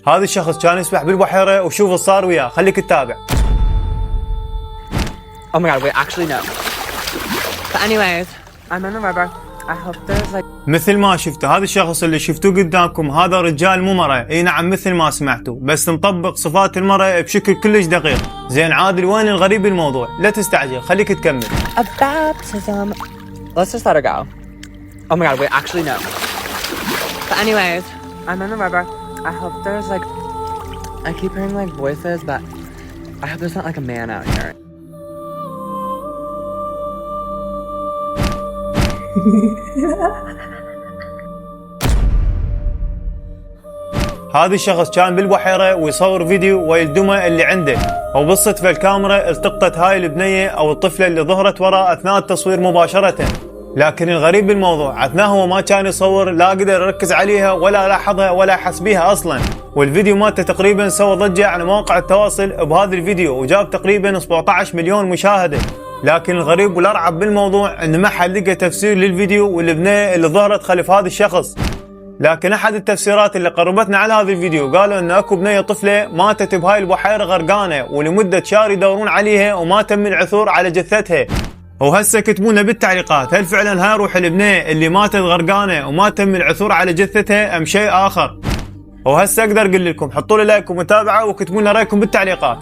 هذا الشخص كان يسبح بالبحيرة وشوف ايش صار وياه، خليك تتابع. Oh my god, wait, actually no. But anyways, I'm in the river. I hope there's like... مثل ما شفتوا هذا الشخص اللي شفتوه قدامكم هذا رجال مو مرة، اي نعم مثل ما سمعتوا، بس مطبق صفات المرأة بشكل كلش دقيق. زين عادل وين الغريب بالموضوع؟ لا تستعجل خليك تكمل. A baptism. Let's just let her go. Oh my god, wait, actually no. But anyways, I'm in the river. I hope there's like... I keep hearing like voices, but I hope there's not like a man out here. هذا الشخص كان بالبحيرة ويصور فيديو ويلدمه اللي عنده، وبالصدفة الكاميرا التقطت هاي البنية او الطفلة اللي ظهرت وراء اثناء التصوير مباشرة. لكن الغريب بالموضوع اثناء هو ما كان يصور لا قدر يركز عليها ولا لاحظها ولا حس بيها اصلا. والفيديو مالته تقريبا سوى ضجة على مواقع التواصل بهذا الفيديو وجاب تقريبا 17 مليون مشاهدة. لكن الغريب والارعب بالموضوع ان ما حد لقى تفسير للفيديو والبنية اللي ظهرت خلف هذا الشخص. لكن احد التفسيرات اللي قربتنا على هذا الفيديو قالوا ان اكو بنية طفلة ماتت بهاي البحيرة غرقانة ولمدة شهر يدورون عليها وما تم العثور على جثتها. وهسه كتبونا بالتعليقات هل فعلا هاي روح البنية اللي ماتت غرقانة وما تم العثور على جثتها ام شيء اخر؟ وهسه اقدر اقول لكم حطوا لي لايك ومتابعة وكتبوا لنا رايكم بالتعليقات.